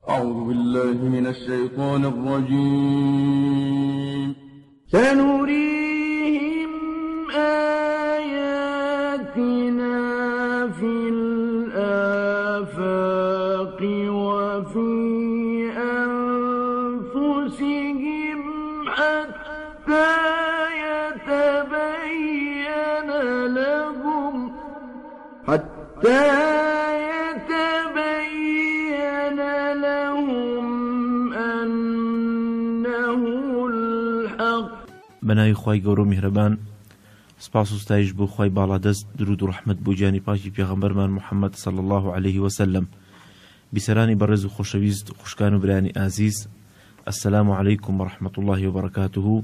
أعوذ بالله من الشيطان الرجيم. سنريهم آياتنا في الآفاق وفي أنفسهم حتى يتبين لهم أنه الحق. بناوی خوای گەورە و میهرەبان، سپاس و ستایش بۆ خوای باڵادەست، درود و ڕەحمەت بۆ گیانی پاکی پێغەمبەرمان محەممەد صلی الله عليه وسلم. بیسەرانی بەڕێز و خۆشەویست، خوشکان و برانی ئازیز، السلام علیکم ورحمة الله وبركاته.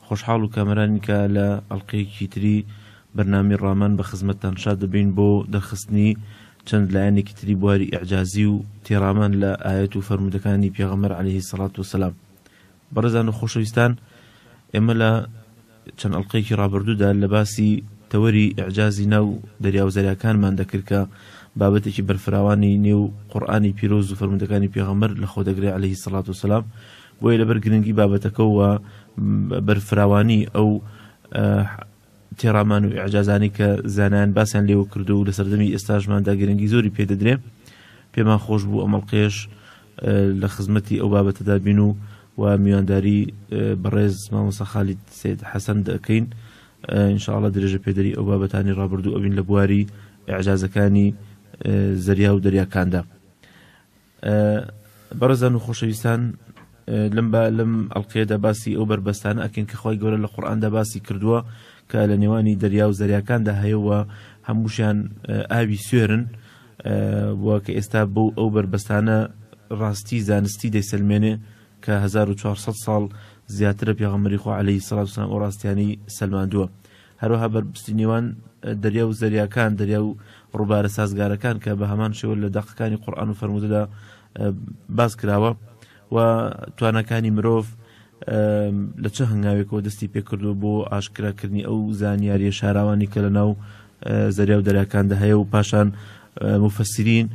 خۆشحاڵ و کامەرانی کە لە ئەڵقەیەکی تری بەرنامەی ڕامان بە خزمەتتان شاد دەبین بۆ دەرخستنی چەند لایەنێکی تری بواری ئیعجازی و تێڕامان لە ئاەت و فەرمودەکانی پێغەمبەر عەلەیهی سەڵات وسەلام. بەڕێزان و خۆشەویستان، ئێمە لە چەند ئەڵقەیەکی ڕابردوودا لە باسی تەوەری ئیعجازی ناو دەریاوزەریاکانمان دەکرد کە بابەتێکی بەرفراوانی نێو قورئانی پیرۆز و فەرمودەکانی پێغەمبەر لە خۆ دەگرێت عەلەیهی سەڵات وسەلام. بۆیە لەبەر گرنگی بابەتەکە و بەرفراوانی ئەو تێڕامان و ئیعجازانی کە زانایان باسییان لێوە کردو و لە سەردەمی ئێستاژماندا گرنگی زۆری پێدەدرێ، پێمان خۆش بوو ئەم ئەڵقەیەش لە خزمەتی ئەو بابەتەدا بین و میوانداری بەڕێز مامۆستا خالید سید حەسەن دەکەین. ئینشاءڵڵا درێژە پێدەری ئەو بابەتانی ڕابردوو ئەبین لە بواری ئیعجازەکانی زەریا و دەریاکاندا. بەڕێزان و خۆشەویستان، لەم ئەڵقەیەدا باسی ئەو بربەستانە ئەکەین کە خوای گەورە لە قورئاندا باسی کردووە کە لە نێوانی دەریا و زەریاکاندا هەیەوە هەمووشیان ئاوی سوێرن، وە کە ئێستا بۆ ئەو بربەستانە ڕاستی زانستی دەیسەلمێنێ کە 1400 ساڵ زیاترە پێغەمبەری خوا عەلەیهی سەڵات وسەلام ئەو ڕاستیانی سەلماندووە. هەروەها بربەستی نێوان دەریا و زەریاکان، دەریا و ڕووبارە سازگارەکان کە بە هەمان شێوە لە دەقەکانی قورئان و فەرمودەدا باس کراوە و توانەکانی مرۆڤ لە چه هەنگاوێکەوە دەستی پێکردو بۆ ئاشکراکردنی ئەو زانیاریە شاراوانی کە لە ناو زەریا و دەریاکاندا هەیە، و پاشان مفەسسیرین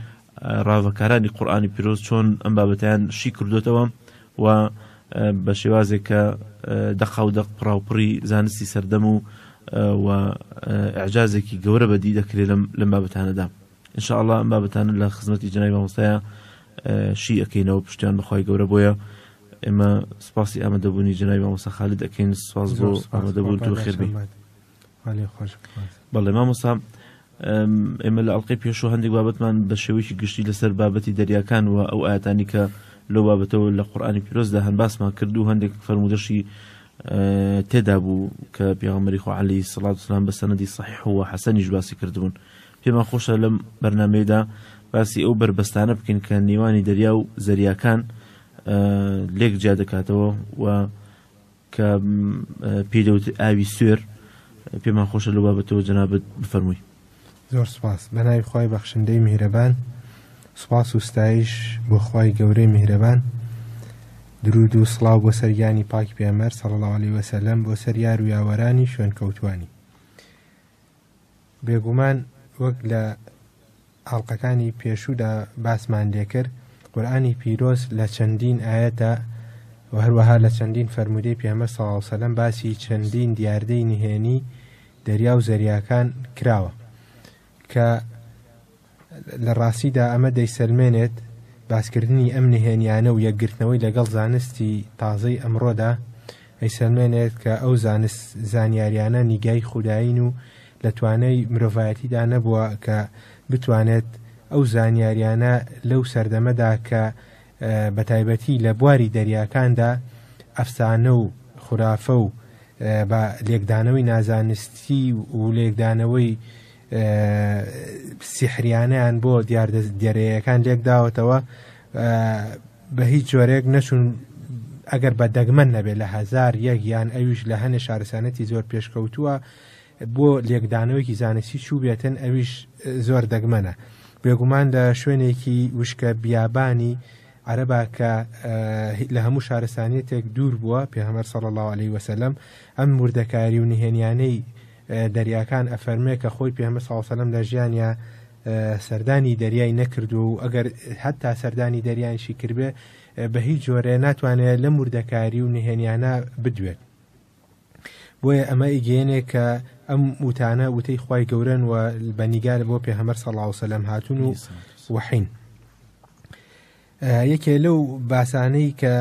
ڕاوەکارانی قورئانی پیرۆز چۆن ئەم بابەتیان شی کردوتەوە و بە شێوازێک کە دەقا و دەق پڕاوپڕی زانستی سەردەم و ئیعجازێکی گەورە بەدی دەکرێت لەم بابەتانەدا. ئینشاءڵڵا ئەم بابەتانە لە خزمەتی جەنابی مامۆستایە شی ئەکەینەوە پشتیان بەخوای گەورە. بۆیە ئێمە سپاسی ئامادەبوونی جەنابی مامۆستا خالید ئەکەین. سپاس بۆ ئامادەبوون و خێربێ. بەڵێ مامۆستا، ئێمە لە ئەڵقەی پێشوو هەندێک بابەتمان بە شێوەیەکی گشتی لەسەر بابەتی دەریاکان و ئەو ئاەتانی کە لەو بابەتەوە لە قورئانی پیرۆزدا هەن باسمان کرد و هەندێک فەرمودەشی تێدا بوو کە پێغەمبەری خوا عەلەیهی سەڵات وسەلام بە سەنەدی صەحیح و حەسەنیش باسی کردبوون. پێمان خۆشە لەم بەرنامەیەدا باسی ئەو بربەستانە بکەین کە نێوانی دەریا و زەریاکان لێک جیا دەکاتەوە و کە پێدەوت ئاوی سوێر. پێمان خۆشە لەو بابەتەوە جەنابەت بفەرمووی. زۆر سپاس. بەناوی خوای بەخشندەی میهرەبان، سپاس و ستایش بۆ خوای گەورەی میهرەبان، درود و سڵاو بۆ سەرگیانی پاکی پێغەمبەر صلی الله علیه وسلم، بۆ سەر یار و یاوەرانی شوێن کەوتوانی. بێگومان وەک لە ئاڵلقەکانی پێشوودا باسمان لێکرد، قورئانی پیرۆز لە چەندین ئاەتە و هەروەها لە چەندین فەرمودەی پێغەمبەر صلی الله علیه وسلم باسی چەندین دیاردەی نهێنی دەریا و زەریاکان کراوە کە لە ڕاستیدا ئەمە دەیسەلمێنێت باسکردنی ئەم نهێنیانە و یەکگرتنەوەی لەگەڵ زانستی تازەی ئەمڕۆدا ئەیسەلمێنێت کە ئەو زانیاریانە نیگای خودایین و لە توانای مرۆڤایەتیدا نەبووە کە بتوانێت ئەو زانیاریانە لەو سەردەمەدا کە بە تایبەتی لە بواری دەریاکاندا ئەفسانە و خورافە و بە لێکدانەوەی نازانستی و لێکدانەوەی سیحریانەیان بۆ دیارەیەکان لێک داوەتەوە، بە هیچ جۆرێک نەچون ئەگەر بە دەگمەن نەبێت لە 1001 یان ئەویش لە هەنێ شارستانەتی زۆر پێشکەوتووە بۆ لێکدانەوەیکی زانستی چوو بێتن، ئەویش زۆر دەگمەنە. بێگومان لە شوێنێکی وشکە بیابانی عەرەبا کە لە هەموو شارستانیەتێک دوور بووە، پێغەمبەر صلی الله علیه وسلم ئەم وردەکاری و نهێنیانەی دەریاکان ئەفەرمێ کە خۆی پێغەمبەر صلی الله علیه وسلم لە ژیانیا سەردانی دەریای نەکرد و ئەگەر حتا سەردانی دەریانشی کردبێ بە هیچ جۆرە ناتوانێت لە مردەکاری و نهێنیانە بدوێت. بۆیە ئەمە ئیگەێنێ کە ئەم وتانە وتەی خوای گەورن و بەنیگار بۆ پێغەمبەر صلی الله علیه وسلم هاتون و وحین. یەکێ لەو باسانەی کە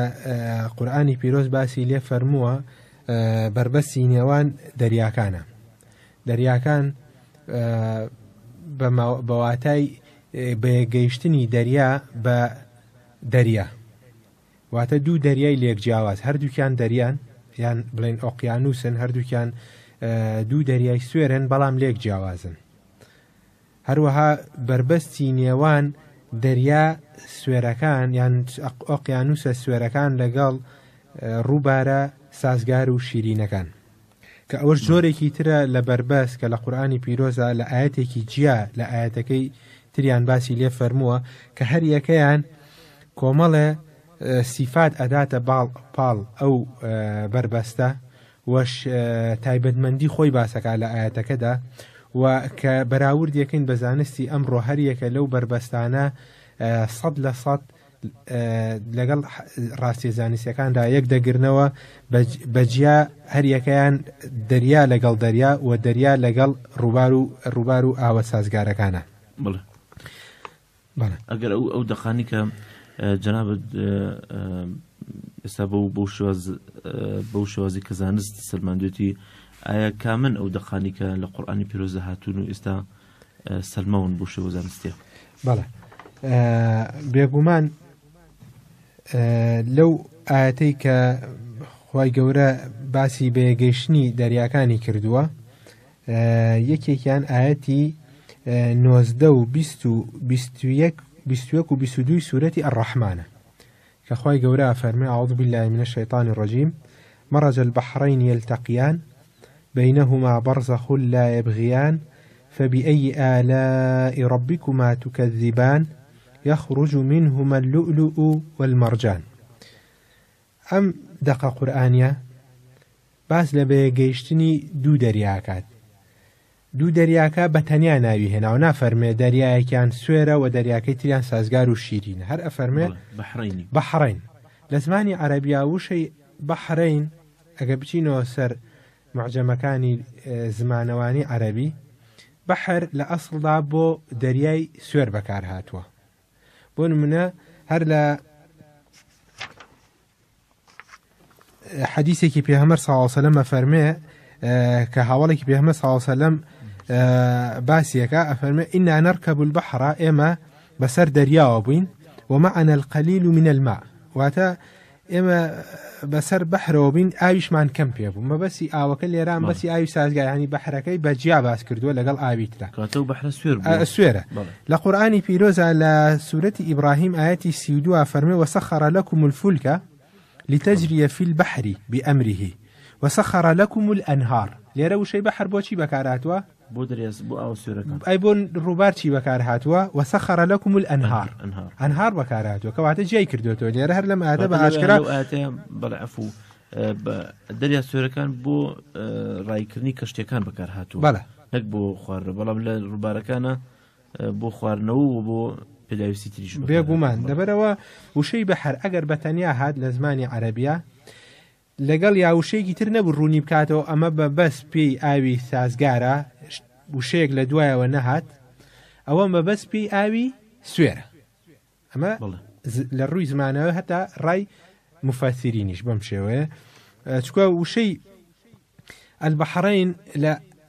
قورئانی پیرۆز باسی لێ فەرمووە بربەستی نێوان دەریاکانە. دەریاکان بەواتای بەگەیشتنی دەریا بە دەریا واتە دوو دەریای لێک جیاواز، هەردووکیان دەریان یان بڵێن ئۆقیانوسن، هەردووکیان دوو دەریای سوێرن بەڵام لێک جیاوازن. هەروەها بربەستی نێوان دەریا سوێرەکان یان ئۆقیانوسە سوێرەکان لەگەڵ ڕووبارە سازگار و شیرینەکان کە ئەوەش جۆرێکی ترە لە بربەست کە لە قورئانی پیرۆزە لە ئاەتێکی جیا لە ئاەتەکەی تریان باسی لێ فەرمووە کە هەر یەکەیان کۆمەڵێ سیفات ئەداتە پاڵ ئەو بربەستە وەش تایبەتمەندی خۆی باسەکە لە ئاەتەکەدا و کە بەراورد یەکەین بە زانستی ئەمڕۆ هەر یەکە لەو بربەستانە 100% لەگەڵ ڕاستی زانستیەکاندا یەک دەگرنەوە بەجیا هەر یەکەیان دەریا لەگەڵ دەریا و دەریا لەگەڵ ڕووبار و ئاوە سازگارەکانە. ئەگەر ئەو دەقانی کە جەنابەت ئێستا بەو شێوازی کە زانست سەلماندوێتی ئایا کامن ئەو دەقانی کە لە قورئانی پیرۆزە هاتوون و ئێستا سەلمەون بۆ شێوە زانستیە؟ بەڵێ بێگومان لەو ئاەتەی کە خوای گەورە باسی بەیەگەیشتنی دەریاکانی کردووە یەکێکیان ئاەتی 19 و 20 و 21 و 22 سورەتی الرحمانە کە خوای گەورە فەرمێ أعوذ بالله من الشيطان الرجيم مرج البحرين يلتقيان بينهما برزخ لا يبغيان فبأي آلاء ربكما تكذبان يخرج منهما اللؤلؤ والمرجان. ئەم دەقە قورئانیە باس لە بەیەگەیشتنی دوو دەریاکات. دوو دەریاکە بە تەنیا ناوی هێنا و نافەرمێ دەریایەکیان سوێرە و دەریاکەی تریان سازگار و شیرینە، هەر ئەفەرمێ بەحڕین. لە زمانی عەرەبیا وشەی بەحڕین ئەگە بچینەوە سەر معجەمەکانی زمانەوانی عەرەبی بەحر لە ئەسڵدا بۆ دەریای سوێر بەکار هاتووە. بۆ نمونە هەر لە حەدیثێکی پێغەمبەر صلی الله علیه وسلم ئەفەرمێ کە هاوڵێکی پێغەمبەر صلی الله علیه وسلم باسیەکە ئەفەرمێ ئینا نەرکەب البەحر ئێمە بەسەر دەریاوە بووین ومعنا القلیل من الماء واتە ئێمە بەسەر بەحرەوە بین ئاویشمان کەم پێ بوو مەبەسی ئاوەکە لێران بەسی ئاوی سازگای ینی بەحرەکەی بەجیا باس کردووە لەگەڵ ئاوی ترا سوێرە. لە قورئانی پیرۆزە لە سورەتی ئیبراهیم ئاەتی 32 فەرمێ وسخر لكم الفلك لتجري في البحر بأمره وسخر لكم الأنهار. لێرە وشەی بەحر بۆچی بەکار هاتووە؟ بۆ دەریاز بۆ ئاو سوێرەکان ئەی بۆ ڕووبار چی بەکار هاتووە؟ وسخر لكم الأنهار ئەنهار بەکار هاتووە کەواتە جێی کردوێتەوە. لێرە هەر لەم ئاەتە بە ئاشکرا بەڵعفو دەریا سوێرەکان بۆ ڕایکردنی کەشتیەکان بەکار هاتووە بەڵێ نەک بۆ خواردنە بەڵام لە ڕووبارەکانە بۆ خواردنەوە و بۆ پێداویستی تریش بێگومان. دەبەرەوە وشەی بەحر ئەگەر بەتەنیا هات لە زمانی عەرەبیە لەگەڵ یاوشەیەکی تر نەبوو ڕوونی بکاتەوە ئەمە بە بەس پێی ئاوی سازگارە وشەیەک لە دوایەوە نەهات ئەوە بە بەس پێی ئاوی سوێرە. ئەمە لە ڕووی زمانەوە هەتا ڕای مفەسیرینیش بەم شێوەیە چکە وشەی البەحڕین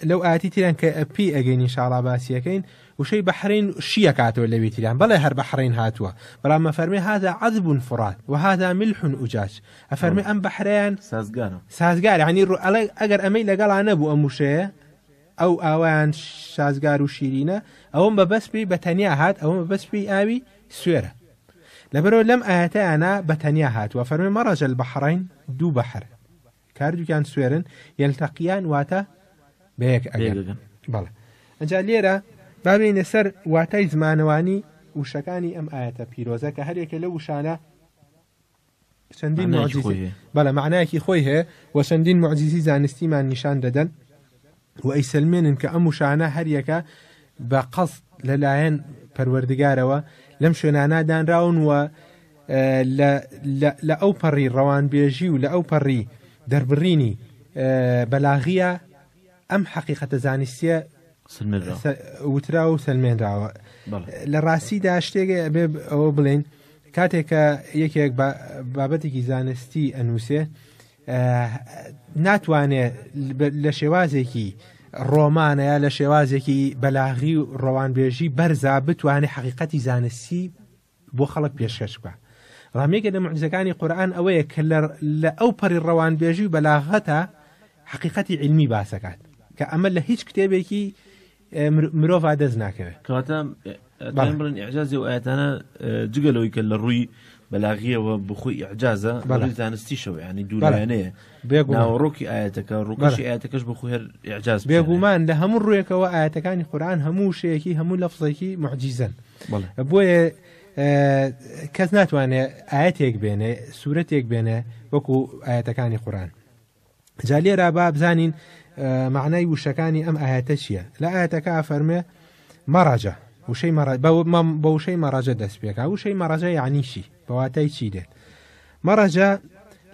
لەو ئاەتی تیران کە پێی ئەگەین ئینشاڵڵا باسیەکەین وشەی بەحڕین شیە کاتەوە لەوێ تیران بەڵێ هەر بەحڕین هاتووە بەڵام ئەفەرمێ هذا عذب فرات وهذا ملح أجاج. ئەفەرمێ ئەم بەحرەیان سازگارە ینی ئەگەر ئەمەی لەگەڵا نەبوو ئەم وشەیە ئەو ئاوایان سازگار و شیرینە ئەوم بە بەس پێی بەتەنیا هات ئەوم بە بەس پێی ئاوی سوێرە. لەبەرەوە لەم ئاەتەیانە بەتەنیا هاتووە فەرمێ مەڕەج البەحڕین دوو بەحر کاردووکیان سوێرن یەلتەقیان واتە بەیەک ئەگەن. بەڵێ ئەجا لێرە بابینە سەر واتای زمانەوانی وشەکانی ئەم ئاەتە پیرۆزە کە هەرێکە لە وشانە چەندین معجزە بەڵێ معنایەکی خۆی هەیە و چەندین معجزی زانستیمان نیشان دەدەن و ئەیسەلمێنن کە ئەم وشانە هەریەکە بە قەسد لەلایەن پەروەردگارەوە لەم شوێنانە دانراون و لە ئەو پەڕی ڕەوانبێژی و لە ئەو پەڕی دەربڕینی بەلاغیە ئەم حەقیقەتە زانستیە وترا و سلمێنراوە. لە ڕاستیدا شتێکە بێ ئەوە بڵێن کاتێکە یەکێک بابەتێکی زانستی ئەنووسێ ناتوانێت لە شێوازێکی ڕۆمانەیە لە شێوازێکی بەلاغی و ڕەوانبێژی بەرزا بتوانێت حەقیقەتی زانستی بۆ خەڵک پێشکەش بکە. ڕامێکە لە موعجزەکانی قورئان ئەوەیە کە لە ئەو پەڕی ڕەوانبێژی و بەلاغەتە حەقیقەتی علمی باسەکات کە ئەمە لە هیچ کتێبێکی مرۆڤ دەست ناکەوێت. کەواتە بڵێن ئیعجازی و ئاەتانە جگەلەوەی کە لە ڕووی بەلاغیەوە بخۆی ئیعجازە بەڵی زانستیشەوە ینی دوورانەیە ناوەڕۆکی ئاەتەکە ڕووکەشی ئاەتەکەش بخۆ هەر ئیعجاز بێگومان لە هەموو ڕوویەکەوە ئاەتەکانی قورئان هەموو شەیەکی هەموو لەفزێکی معجیزەن. بۆیە کەس ناتوانێت ئاەتێک بێنێ سوورەتێک بێنێ وەکو ئاەتەکانی قورئان. جا لێرە با بزانین معنای وشەکانی ئەم ئاەتە چییە. لە ئاەتەکە فەرمێ مەڕەجە بە وشەی مەڕەجە دەست پێکا. وشەی مەڕەجە یعنیشی بەواتای چی دێت؟ مەڕەجە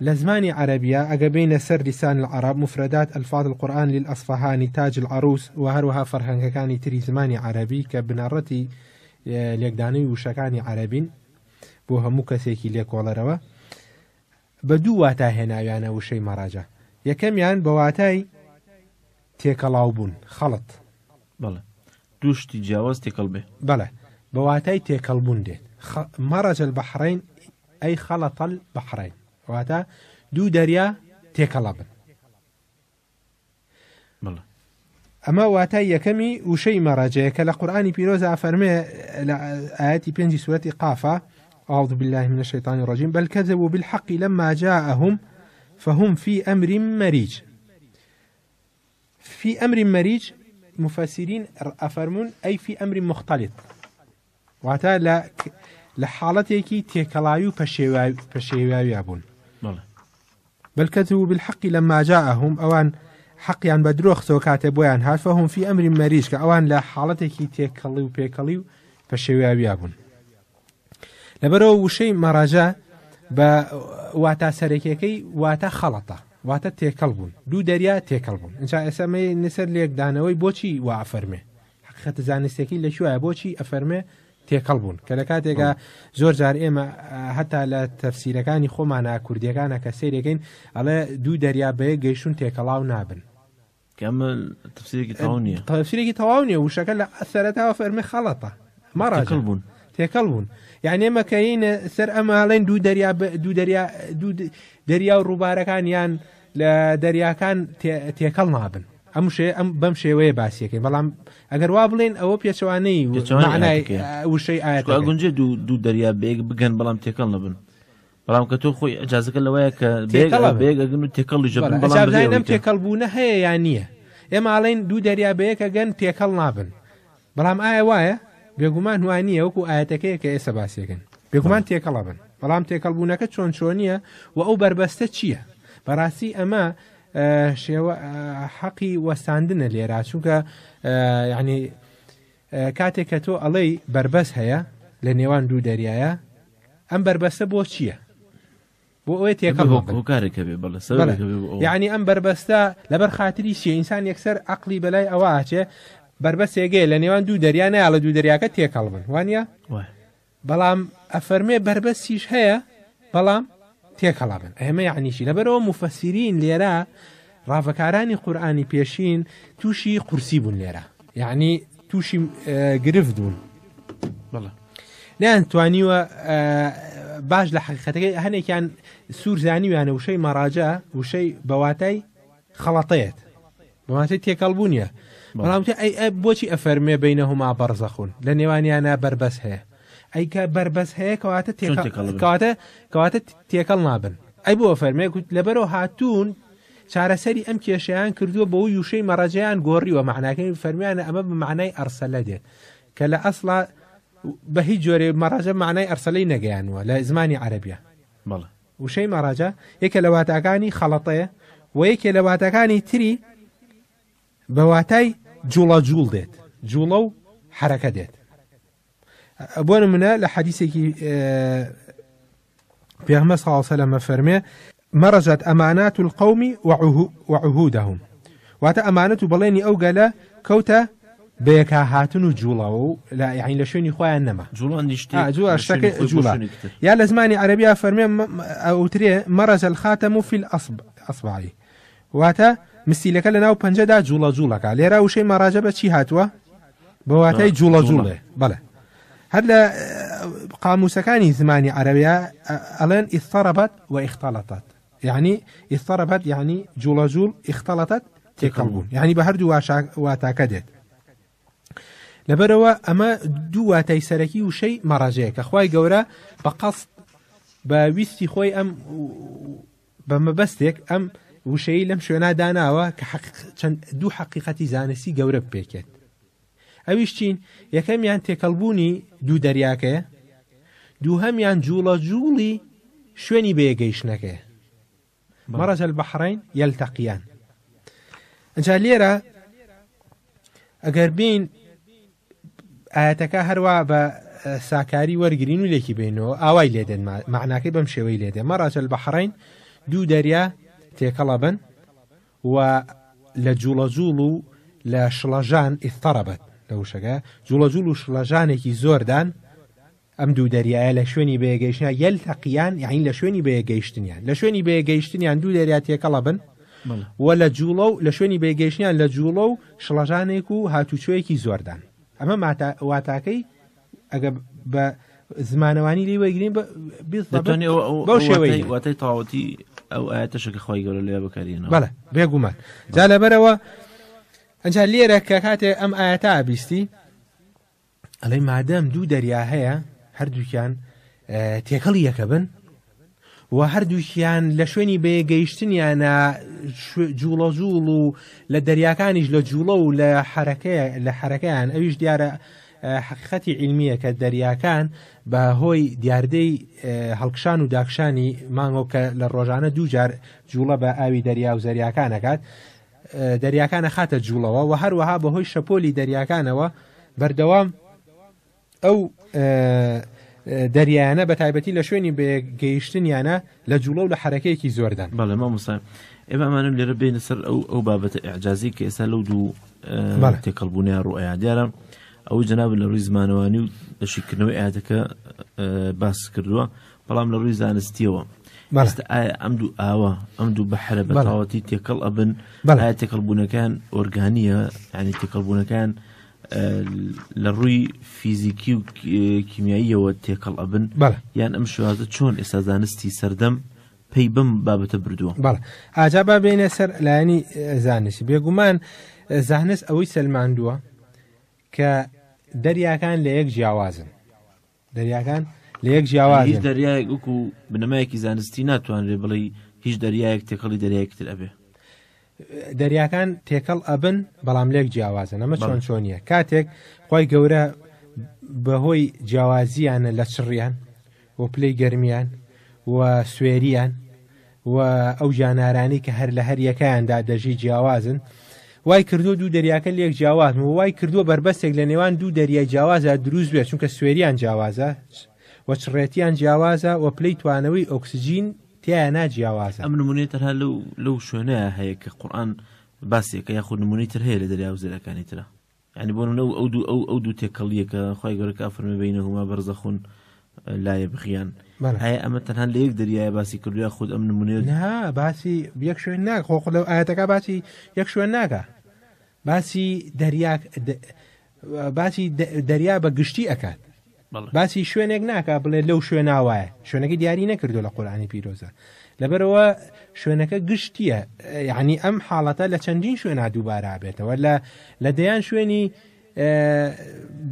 لە زمانی عەرەبیە ئەگە بینە سەر لیسان العەرەب مفردات ئەلفاظ القورئان للأصفهاني تاج العروس و هەروەها فەرهەنگەکانی تری زمانی عەرەبی کە بنەڕەتی لێکدانەی وشەکانی عەرەبین بۆ هەموو کەسێکی لێکۆڵەرەوە بە دوو واتای هێناویانە وشەی مەڕەجە. یەکەمیان بە واتای تێکەڵاو بوون خەڵت بەڵێ دووشتی جیاواز تێکەڵ بێ بەڵێ بە واتای تێکەڵبوون دێت. مەڕەجە البەحرەین ئەی خەڵەتە البەحرەین واتە دوو دەریا تێکەڵە بن. بەڵێ ئەمە واتای یەکەمی وشەی مەڕەجەیە کە لە قورئانی پیرۆزە فەرمێ لە ئاەتی 5 سورەتی قافە أعوذ بالله من الشيطان الرجيم بل كذبوا بالحق لما جاءهم فهم في أمر مريج. في أمر مريج مفسرين أفرمون أي في أمر مختلط واتە لە حاڵەتێکی تێکەڵاوی و پەشێویاوی بوون. بل كذبوا بالحق لما جاءهم ئەوان حەقیان بە درۆخەوە کاتێ بۆیان هات فهم في أمر مريج کە ئەوان لە حاڵەتێکی تێکەڵی و پێکەڵی و پەشێویاوی بوون. لەبەرەوە وشەی مەڕەجە بە واتە سەرەکیەکەی واتە خەڵەتە واتە تێکەڵ بوون دوو دەریا تێکەڵ بوون. ئینجا ئێسەمەی نسەر لێکدانەوەی بۆچی وا ئەفەرمێ حەقیقەتە زانستێکی لەکوێیە بۆچی ئەفەرمێ تێکەڵ بوون کە لە کاتێکە زۆر جار ئێمە هەتا لە تەفسیرەکانی خۆمانە کوردیەکانە کە سەیرەکەین ئەڵێ دوو دەریا بەیە گەیشتون تێکەڵاو نابن تفسیرێکی تەواو نییە تفسیرێکی تەواو نییە وشەکە لە سەرەتاوە فەرمێ خەڵەتە مەڕەجە بوون تێکەڵ بوون. یعنی ئێمە کە هینە سەر ئەماڵێن دوو دەریا و ڕووبارەکانیان لە دەریاکان تێکەڵ نابن ئەم بەم شێوەیە باسیەکەین. بەڵام ئەگەر وا بڵێن ئەوە پێچەوانەی معنای وشەی ئاگونجێ دوو دەریا بێگ بگەن بەڵام تێکەڵ نەبن. بەڵام کە تۆ خۆی ئەجازەکە لەوەیە کە بێگەگەن و تێکەڵی ژەبن بەڵام تێکەڵبوونە هەیە یان نییە. ئێمە ئاڵێن دوو دەریا بەیەکە گەن تێکەڵ نابن. بەڵام ئایا وایە؟ بێگومان وانییە وەکو ئاەتەکەیە کە ئێستا باسیەکەن بێگومان تێکەڵە بن. بەڵام تێکەڵبوونەکە چۆن چۆنیە و ئەو بربەستە چییە؟ بەڕاستی ئەمە شێوە حەقی وەستاندنە لێرا چونکە یعنی کاتێک کە تۆ ئەڵەی بربەست هەیە لە نێوان دوو دەریایە ئەم بربەستە بۆ چییە؟ بۆ ئەوەی تێکەڵ یعنی ئەم بربەستە لەبەر خاتری چیە؟ ئینسان یەکسەر عەقلی بەلای ئەوە ئاچێ بربەستێگەی لە نێوان دوو دەریا نایڵە دوو دەریاکە تێکەڵ بن وانە؟ بەڵام ئەفەرمێ بربەستیش هەیە بەڵام تێکەڵا بن. ئەمە یعنیشی لەبەرەوە مفەسیرین لێرە ڕاوەکارانی قورئانی پێشین تووشی قورسی بوون لێرە یعنی تووشی گرفت بوون نەیانتوانیوە باش لە حەقیقەتەکەی هەنێکیان سوور زانیویانە وشەی مەڕەجە وشەی بەواتای خەڵەتەیەت بەواتای تێکەڵبوونیە. بەڵام بۆچی ئەفەرمێ بەینەهما بەرزەخون لە نێوانیانە بربەست هەیە ئەیکە بربەست هەیە کەواتە تێکەڵ نابن. ئەی بۆ فەرمێ لەبەرەوە هاتوون چارەسەری ئەم کێشەیان کردووە بەوەی وشەی مەڕەجەیان گۆڕیوە معناکەی فەرمیانە ئەمە بە معنای ئەرسەلە دێت کە لە ئەسڵا بە هیچ جۆرێ مەڕەجە معنای ئەرسەلەی نەگەیانوە لە زمانی عەرەبیە. وشەی مەڕەجە یەکە لە واتاکانی خەڵەتەیە و یەکێ لە واتاکانی تری بە واتای جوڵە جوڵ دێت جوڵە و حركة ديت. بون منا لحديثك بيغمس صلى الله عليه وسلم فرمي مرجت أمانات القوم وعهودهم واتا أمانته بليني أو قال كوتا بيكا هاتنو جولاو لا يعني لشوني خويا انما جولا نشتي جولا اشتكي جولا يا لزماني عربيه فرمي او تري مرز الخاتم في الاصبع واتا مسيلك لنا وبنجدا جولا ليرا وشي مراجبه شي هاتوا بواتي جولا بلا هذا قاموس كان زماني عربيه الان اضطربت واختلطت يعني اضطربت يعني جول اختلطت تقلبون يعني بهردو واتاكدت لبروا اما دو واتای سرکی و شی مراجعه که خوای گوره بقصد بویستی خوی ام بمبستك ام وشي لم شونا داناوا دو حقيقتي زانسي گوره بيكت اويشتين يكم يان تكلبوني دو درياكه دو هم يان جولي شوني بيگيشنكه مرج البحرين يلتقيان انجا ليرا اگر بين آياتك هروا بساكاري ورقرين وليكي بينو آواي ليدن معناكي بمشيوي ليدن مرج البحرين دو دريا تيكلبن ولجولو لشلجان اضطربت لو شكا جولو شلجانكي زوردان ام دو دريا لشوني بيگيشنا يلتقيان يعني لشوني بيگيشتنيان دو دريا تيكلبن ولا جولو لشوني بيگيشنا لجولو شلجانكو هاتو شويكي زوردان اما واتاكي اگر بزمانواني لي ويگرين بالضبط بوشوي واتي طاوتي او اتشك خوي قالوا لي بكارينا بلا بيقوم جال بروا انجا ليرا كاكاتي ام اياتا بيستي علي مادام دو دريا هيا هردو كان تيكلي يكبن وهردو كان لشوني بيگيشتني انا جولو لدرياكانيج لجولو لحركان اويش ديار حقيقتي علمية كالدرياكان بهوي دياردي هلكشان و داكشاني مانغو كالروجانة دو جار جولة باوي دريا و زرياكانكات درياكان خاتت جولوا وهروها بهوي شپولي درياكانوا بردوام او دەریانە بە تایبەتی لە شوێنی بێگەیشتنیانە لە جوڵە و لە حرەکەیەکی زۆردان بەڵێ مامۆستا ئێمە ئەمانم لێرە بێنە سەر ئەو بابەتە ئیعجازی کە ئێستا لەو دوو تێکەڵبوونیان ڕوئەیە دیارە ئەوەی جەناب لە ڕووی زمانەوانی و دەشیکردنەوەی ئاەتەکە باس کردووە بەڵام لە ڕووی زانستیەوە ئێستا ئایا ئەم دوو ئاوە ئەم دوو بەحرە بە تەواوەتی تێکەڵ ئەبن ئایا تێکەڵبوونەکان ئۆرگانیە یعنی تێکەڵبوونەکان لروي فيزيكي وكيميائية تێکەڵ ئەبن یان ئەم شوازە چۆن ئێستا زانستی سەردەم پێی بم بابەتە بردووە بەڵێ ئاجا بێنە سەر لایەنی زانستی بێگومان زانست ئەوەی سەلماندووە کە دەریاکان لە یەک جیاوازن هیچ دەریایەک وەکو بنەمایەکی زانستی ناتوانرێ بڵێ هیچ دەریایەک تێکەڵی دەریایەکتر ئەبێ دەریاکان تێکەڵ ئەبن بەڵام لێک جیاوازن ئەمە چۆنیە کاتێک خۆی گەورە بەهۆی جیاوازیانە لە چڕیان و پلەی گەرمیان و سوێریان و ئەو جانارانی کە هەر لە هەر یەکەیاندا دەژی جیاوازن وای کردو دوو دەریاکە لێک جیاواز و وای کردووە بربەستێک لە نێوان دوو دەریای جیاوازە دروست بێت چونکە سوێریان جیاوازە و چڕێتیان جیاوازە و پلەی توانەوەی ئۆکسجین تیایە ناجیاوازە ئەم نمونەی تەنها لەو شوێنەیە هەیە کە قورئان باسێکە یاخود نمونەی تر هەیە لە دەریا و زەرەکانی ترە یعنی بۆ ئەو دوو تێکەڵیە کە خۆی گەورە ئەفەرمێ بەینەهوما بەرزەخون لا یەبغیان هەیە ئەمە تەنها لە یەک دەریایە باسی کردووە خود ئەم نمونەیە نا باسی یەک شوێن ناکە خۆ لەو ئاەتەکە باسی یەک شوێن ناکە باسی دەریا بە گشتی ئەکات باسی شوێنێک ناکە بڵێ لەو شوێناوایە شوێنەکە دیاری نەکردو لە قورئانی پیرۆزە لەبەرەوە شوێنەکە گشتیە یعنی ئەم حاڵەتە لە چەندین شوێنە دووبارە بێتەوە لە دەیان شوێنی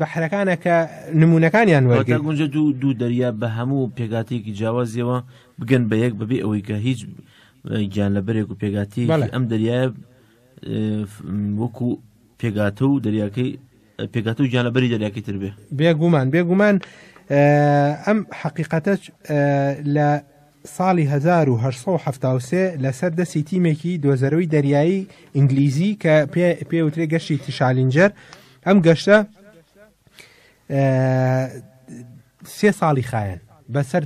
بەحرەکانە کە نمونونەکانیان وەرگرت گونجە دوو دەریا بە هەموو پێگاتێکی جیاوازیەوە بگەن بە یەک بەبێ ئەوەی کە هیچ گیانلەبەرێک و پێگاتی ئەم دەریایە وەکو پێگاتە و دەریاکەی پێگاتە و گیانلەبەری دەریاکەی تر بێ بێگومان ئەم حقیقەتە لە ساڵی 1970 لەسەر دەستی تیمێکی دۆزەرەوەی دەریایی ئینگلیزی کە پێوترێ گەشتی تشالینجەر ئەم گەشتە سێ ساڵی خایەن بەسەر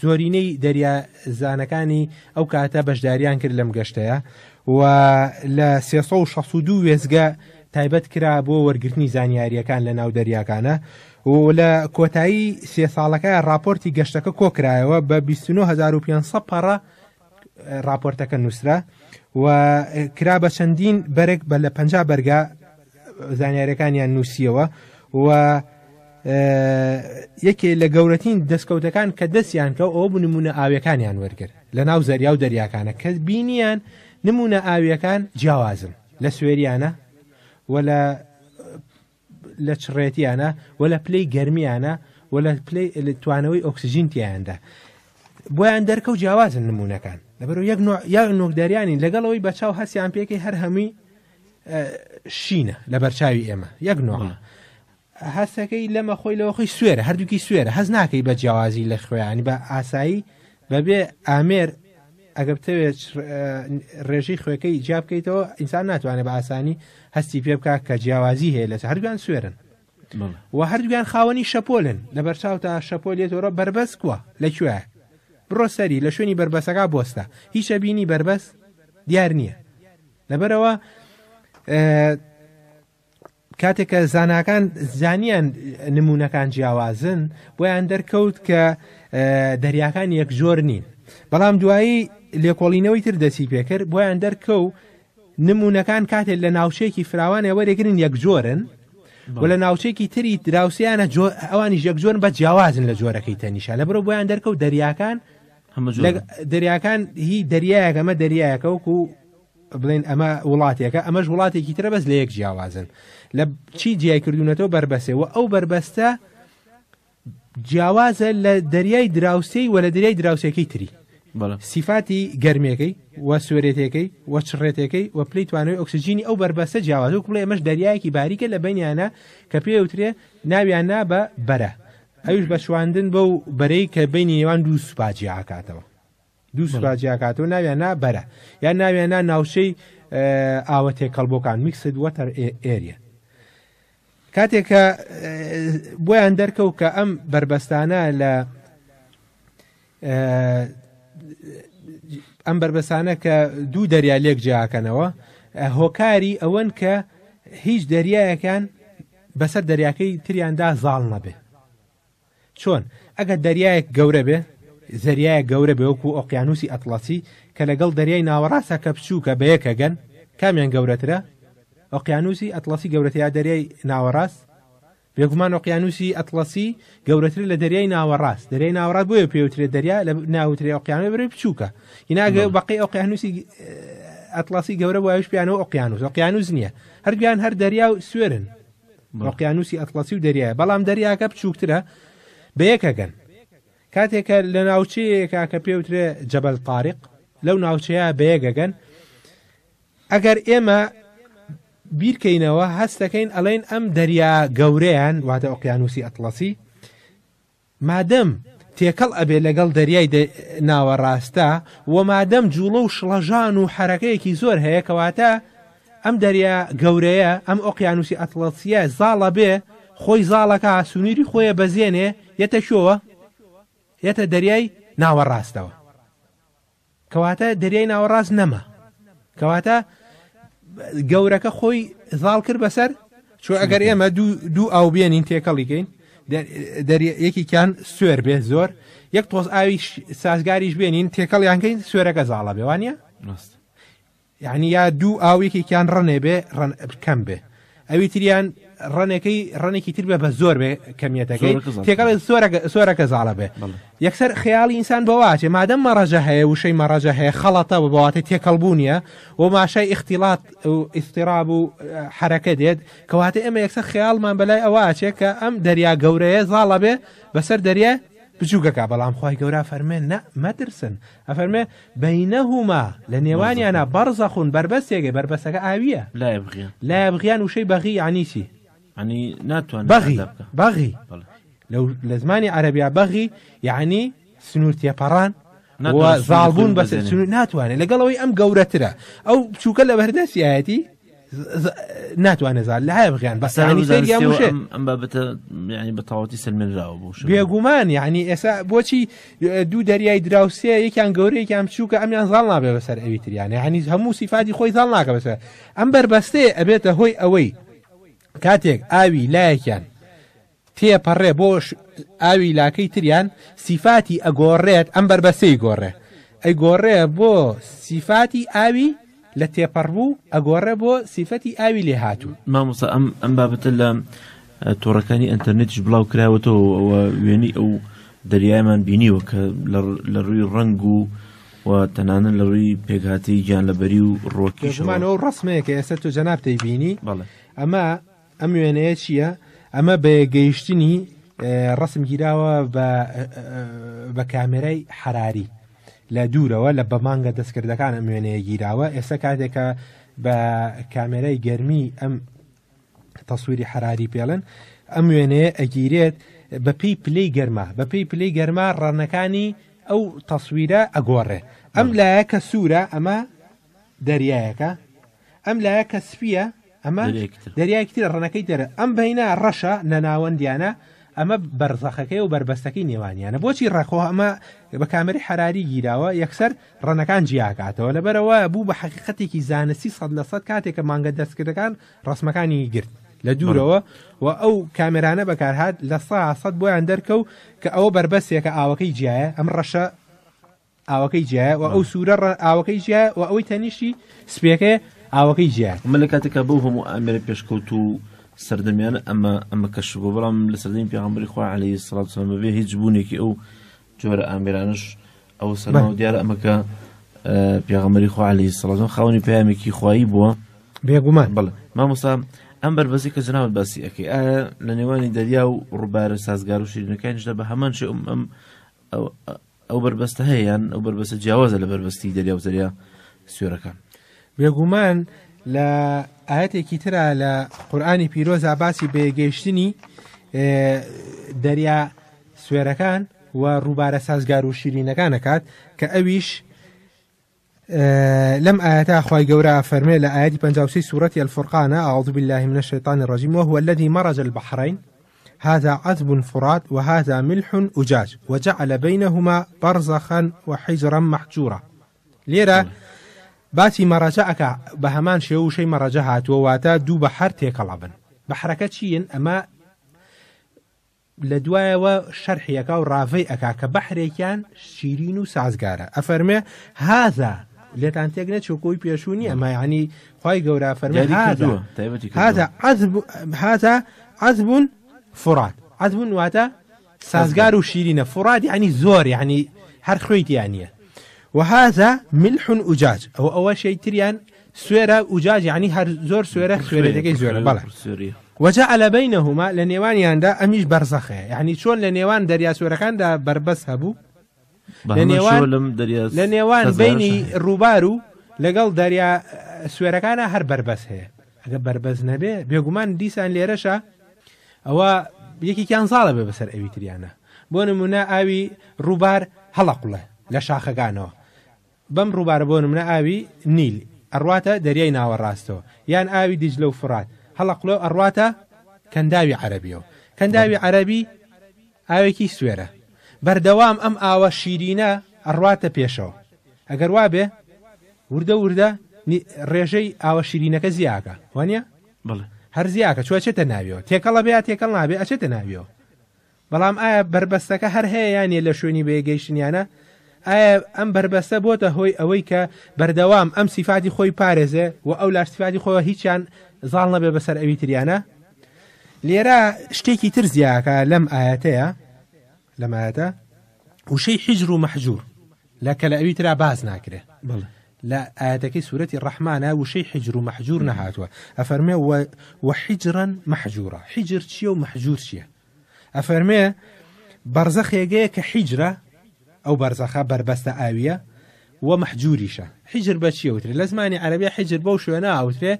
زۆرینەی دەریا زانەکانی ئەو کاتە بەشداریان کرد لەم گەشتەیە و لە 362 وێزگە تایبەت کرا بۆ وەرگرتنی زانیاریەکان لە ناو دەریاکانە و لە کۆتایی سێ ساڵەکە راپۆرتی گەشتەکە کۆکرایەوە بە 29,500 پەڕە راپۆرتەکە نووسرا و کرا بە چەندین بەرێک بە لە 50 بەرگا زانیاریەکانیان نووسیەوە و یەکێ لە گەورەترین دەستکەوتەکان کە دەستیان کە ئەوە بوو نمونە ئاویەکانیان وەرگرت لە ناو زەریا و دەریاکانە کە بینیان نمونە ئاویەکان جیاوازن لە سوێریانە و لە چڕێتیانە و لە پلەی گەرمیانە و لە پلەی توانەوەی ئۆکسسیژین تیاندا بۆیان دەرکە و جیاوازن نمونونەکان لەبەرەوە یەک نۆکداریانی لەگەڵەوەی بەچاو هەستیان پێکەی هەر هەمووی شینە لە بەرچاوی ئێمە یەک نۆ هەستەکەی لەمە خۆی لەوە خۆی سوێرە هەردووکی سوێرە هەز ناکەی بە جیاوازی لە خوێیانی بە ئاسایی بەبێ ئامێر ئەگە بتەوێت ڕێژەی خوێەکەی جیا بکەیتەوە ئینسان ناتوانێت بە ئاسانی هەستی پێ بکات کە جیاوازی هەیە لەس هەردووان سوێرن و هەردووان خاوەنی شەپۆلن لە بەرچاو تا شەپۆلێتەوە بربەس کووە لەکوێ بڕۆ سەری لە شوێنی بربەسەکە بۆستە هیچە بینی بربەس دیار نییە لەبەرەوە کاتێک کە زاناکان زانیان نمونونەکان جیاوازن بۆیان دەرکەوت کە دەریاکان یەک جۆر نین بەڵام دوایی لێکۆڵینەوەی تر دەسی پێکرد بۆیان دەرکەوت نمونونەکان کاتێک لە ناوچەیەکی فراوانە وەرەگرن یەک جۆرن و لە ناوچەیەکی تری دراوسیانە ئەوانی یەک جۆرن بە جیاوازن لە جۆرەکەی تەنیشە لەبەرەوە بۆیان دەرکەوت دەریاکان هی دەریایەکە ئەمە دەریایەکە وەکو بڵێن ئەمە وڵاتێکە ئەمەش وڵاتێکی ترە بەس لە یەک جیاوازن لە چی جیای کردوونەتەوە بربەسێ و ئەو بربەستە جیاوازە لە دەریای دراوسی و لە دەریای دراوسەکەی تری سیفاتی گەرمێکەکەی و سوێرێتەکەی و چڕێتەکەی و پلەی توانەوەی ئۆکسسیژینی ئەو بربەستە جیاواز و بڵێ ئەمەش دەریایەکی باریکە لە بینیانە کە پێوترێ ناویان نا بە بەرە ئەوش بە شواندن بەو بەرەی کە بینی نێوان دوو سوپاجی ئاکاتەوە دوو سوپاجی ئاکاتەوە ناویان نا بەرە یان ناویان نا ناوچەی ئاوە تێکەڵبۆکان میکسد وەتەر ئێریە کاتێک کە بۆیان دەرکەوت کە ئەم بربەستانە لە ئەم بربەستانە کە دوو دەریا لێک جیاکەنەوە هۆکاری ئەوەن کە هیچ دەریایەکان بەسەر دەریاکەی تریاندا زاڵ نەبێ چۆن ئەگەر دەریایەک گەورە بێ زەریایە گەورە بێ وەکو ئۆقیانوسی ئەتڵەسی کە لەگەڵ دەریای ناوەڕاستە کە بچووکە بە یەکەگەن کامیان گەورەترە ئۆقیانوسی ئەتڵەسی گەورەتریا دەریای ناوەڕاست بێگومان ئۆقیانوسی ئەتڵەسی گەورەتر لە دەریای ناوەڕاست دەریای ناوەڕاست بۆیە پێوترێت دەریا لە ناوترێ ئۆقیانوس بەرەی بچووکە هیناگە بەقی ئۆقیانوسی ئەتڵەسی گەورە بۆ ئەوش پیانەوە ئۆقیانوس نییە هەردویان هەر دەریا و سوێرن ئۆقیانوسی ئەتڵەسی و دەریایە بەڵام دەریاکە بچووکترە بە یەکەگەن کاتێکە لە ناوچەیەکە کە پێوترێ جەبەل طارق لەو ناوچەیە بە یەکەگەن ئەگەر ئێمە بیرکەینەوە هەستەکەین ئەڵێن ئەم دەریا گەورەیان واتە ئۆقیانوسی ئەتڵەسی مادەم تێکەڵ ئەبێ لەگەڵ دەریای ناوەڕاستە و مادەم جوڵە و شڵەژان و حرەکەیەکی زۆر هەیە کەواتە ئەم دەریا گەورەیە ئەم ئۆقیانوسی ئەتڵەسیە زاڵە بێ خۆی زاڵەکە سونووری خۆیە بەزێنێ یەتە شۆوە یەتە دەریای ناوەڕاستەوە کەواتە دەریای ناوەڕاست نەما کەواتە گەورەکە خۆی زاڵ کرد بەسەر چۆ ئەگەر ئێمە دوو ئاو بێنین تێکەڵیکەین یەکیان سوێر بێ زۆر یەک تۆز ئاوی سازگاریش بێنین تێکەڵیانکەین سوێرەکە زاڵە بێ وانە یعنی یا دوو ئاوێکیان ڕەنێ بێ کەم بێ ئەوی تریان ڕەنێکی تر بێ بە زۆر بێ کەمیەتەکەی تێکەڵی سۆرەکە زاڵە بێ یەکسەر خەیاڵی ئینسان بەواچێ مادەم مەڕەجە هەیە وشەی مەڕەجە هەیە خەڵەتە بەواتە تێکەڵبوونیە و ماشای اختیڵات و ئیستیراب و حرەکە دێت کەواتە ئێمە یەکسەر خەیاڵمان بەلای ئەوواچێ کە ئەم دەریا گەورەیە زاڵە بێ بەسەر دەریە بچووکەکە بەڵام خی گەورە فەرمێن نە مەترسن ئەفەرمێ بەینەهما لە نێوانیانە بەرزەخون بربەستێگە بربەستەکە ئاویە لای بغیان وشەی بەغی یعنیچی ینی ناتوان بەغی لە زمانی عەرەبیا بەغی یعنی سنوور تێپەڕان زاڵبوون بەس ناتوانێت لەگەڵەوەی ئەم گەورەترە ئەو بچووکە لە بەردەستی ئاەتی ناتوانە زال لە های بغیان بەس ینی سەیری هەموو شێ ئەم بابەتە یعنی بە تەواوەتی سلمێنراوە بۆ بێگومان یعنی ئێستا بۆچی دوو دەریای دراوسێ یەکیان گەورە یەکیان بچووکە ئەمیان زاڵ نابێ بەسەر ئەوی تریانە یعنی هەموو سیفاتی خۆی زاڵ ناکە بەسەر ئەم بربەستەیە ئەبێتە هۆی ئەوەی کاتێک ئاوی لایەکیان تێپەڕێ بۆ ئاوی لاکەی تریان سیفاتی ئەگۆڕێت ئەم بربەستەی گۆڕێ ئەی گۆڕێ بۆ سیفاتی ئاوی لە تێپەڕبوو ئەگۆڕێ بۆ سیفەتی ئاوی لێ هاتوو مامۆستا ئەم بابەتە لە تۆڕەکانی ئەنتەرنێتیش بڵاو کراوەتەوە ئەوە وێنی ئەو دەریایمان بینیوە کە لە ڕووی ڕنگ و تەنانە لە ڕووی پێکهاتی گیانلەبەری و ڕۆکیشمانەوە ڕسمەیە کە ئێستا تۆ جەناب دەیبینی ئەمە ئەم وێنەیە چییە؟ ئەمە بە گەیشتنی ڕسم گیراوە بە کامێرای حراری لە دوورەوە لە بەمانگە دەستکردەکان ئەم وێنەیە گیراوە ئێستا کاتێکە بە کامێرای گەرمی ئەم تەسویری حراری پێڵن ئەم وێنەیە ئەگیرێت بەپی پلەی گەرما بەپی پلەی گەرما ڕەنەکانی ئەو تەسویرە ئەگۆڕێ ئەم لایە کە سوورە ئەمە دەریایەکە ئەم لایە کە سپیە ئەمە دەریایەکتر ڕەنەکەی دەرە ئەم بەینە ڕەشە نەناوەندیانە ئەمە بەرزەخەکەی و بربەستەکەی نێوانیانە بۆچی ڕەخۆ ئەمە بە کامێرەی حراری گیراوە یەکسەر ڕەنەکان جیاکاتەوە لەبەرەوە بوو بە حەقیقەتێکی زانستی 100% کاتێککە مانگە دەستکردەکان ڕسمەکانی گرت لە دوورەوە و ئەو کامێرانە بەکارهات لە 100 بۆیان دەرکەوت کە ئەوە بربەستێکە ئاوەکەی جیایە ئەم ڕەشە ئاوەکەی جیایە و ئەو سوورە ئاوەکەی جیایە و ئەوەی تەنیشتی سپێکەیە ئاوەکەی جیایە مە لە کاتێکە بەو هەموو ئامێرە پێشکەوت و سەردەمیانە ئەمە کەشبوو بەڵام لە سەردەمی پێغەمبەری خوا عەلەیهی سەڵات وسەلام بەبێ هیچ بوونێکی ئەو جۆرە ئامێرانش ئەو سەرما و دیارە ئەمەکە پێغەمبەری خوا عەلەیهی سەڵات وسەلام خاوەنی پەیامێکی خوایی بووە بێگومان بەڵێ مامۆستا ئەم بربەزی کە جنابەت باسی ئەکەی ئایا لە نێوانی دەریا و ڕووبارە سازگار و شیرینەکانیشدا بە هەمان شێ ئەو بربەستە هەیە یان ئەو بربەستە جیاوازە لە بربەستی دەریا و زەریا سوێرەکان بێگومان لە ئاەتێکی ترە لە قورئانی پیرۆزە باسی بێگەیشتنی دەریا سوێرەکان و ڕووبارە سازگار و شیرینەکانەکات کە ئەویش لم آياتا أخوي جورا فرمي لآيات 56 سورة الفرقان أعوذ بالله من الشيطان الرجيم وهو الذي مرج البحرين هذا عذب فرات وهذا ملح أجاج وجعل بينهما برزخا وحجرا محجورا ليرا باسي مرجعك بهمان شيء شيء مرجعات وواتا دو بحر تيكلابن بحركة شيء أما لدوايا وشرحيك ورافيك كبحر كان شيرين وسازقارة أفرمي هذا لێتان تێک نەچوو کۆی پێشوونی ئەمە یعنی خی گەورە فەرمی هذا عذب فرات عذب واتە سازگار و شیرینە فرات یعنی زۆر یعنی هەر خوێیتیانە وهذا ملح أجاج ئەوە شەی تریان سوێرە ئوجاج یعنی هەر زۆر سوێرە سوێرەکەی زۆرە بەڵێ وجعل بينهما لنيوانياندا أميش برزخه يعني شلون لنيوان دريا سوورەکاندا بربەس هەبوو لەنێوان بینی ڕووبار و لەگەڵ دەریا سوێرەکانە هەر بربەس هەیە ئەگە بربەس نەبێ بێگومان دیسان لێرەشە ئەوە یەکێکیان زاڵە بێ بەسەر ئەوی تریانە بۆ نمونە ئاوی ڕووبار هەڵەقوڵە لە شاخەکانەوە بەم ڕووبارە بۆ نمونە ئاوی نیل ئەڕواتە دەریای ناوەڕاستەوە یان ئاوی دیجلە و فرات هەڵەقوڵە ئەڕواتە کەنداوی عەرەبیەوە کەنداوی عەرەبی ئاوێکی سوێرە بەردەوام ئەم ئاوە شیرینە ئەڕواتە پێشەوە ئەگەر وابێ وردە وردە ڕێژەی ئاوە شیرینەکە زیاکە وانە هەر زیاکە چوەچێتە ناویەوە تێکەڵە بێ تێکەڵ نابێ ئەچێتە ناویەوە بەڵام ئایا بربەستەکە هەر هەیە یانێ لە شوێنی بێگەیشتنیانە ئایا ئەم بربەستە بۆتە هۆی ئەوەی کە بەردەوام ئەم سیفاتی خۆی پارێزێ و ئەو لاش سیفاتی خۆی هیچیان زاڵ نەبێ بەسەر ئەوی تریانە لێرە شتێکی تر زیاکە لەم ئاەتەیە لەمایەتە وشەی حیجر و مەحجور لەکە لە ئەوی ترا باز ناکرێ لە ئاەتەکەی سوورەتی ڕەحمانە وشەی حیجر و مەحجور نەهاتووە ئەفەرمێ وحیجرا مەحجورا حیجر چییە و مەحجور چییە ئەفەرمێ بەرزەخێگەیە کە حیجرە ئەو بەرزەخە بربەستە ئاویە و مەحجوریشە حیجر بە چیە وترێ لە زمانی عەرەبی حیجر بەو شوێنە ئاوترێ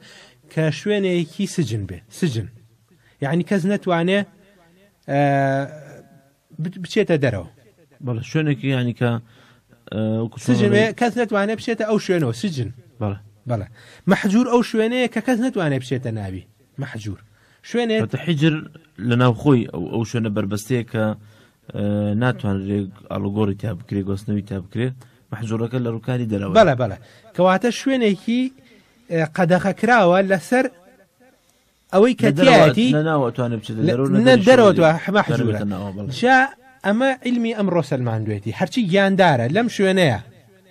کە شوێنێکی سجن بێ سجن یعنی کەس نەتوانێ بچێتە دەرەوە بەڵێ شوێنێکی ینی کە سجن کەس نەتوانێت بچێتە ئەو شوێنەوە سجن بەڵێ مەحجور ئەو شوێنەیە کە کەس ناتوانێت بچێتە ناوی مەحجور شوێنێت حجر لە ناوخۆی ئەو شوێنە بربەستەیە کە ناتوانرێت ئاڵوگۆڕی تا بکرێت گۆستنەوەی تا بکرێت مەحجوورەکە لە ڕووکانی دەرەوە بەڵێ کەواتە شوێنێکی قەدەخە کراوە لەسەر ئەوەی کە تایەتی دەرەوە مەحجوورە جا ئەمە علمی ئەمڕۆ سەلماندوێتی هەرچی گیاندارە لەم شوێنەیە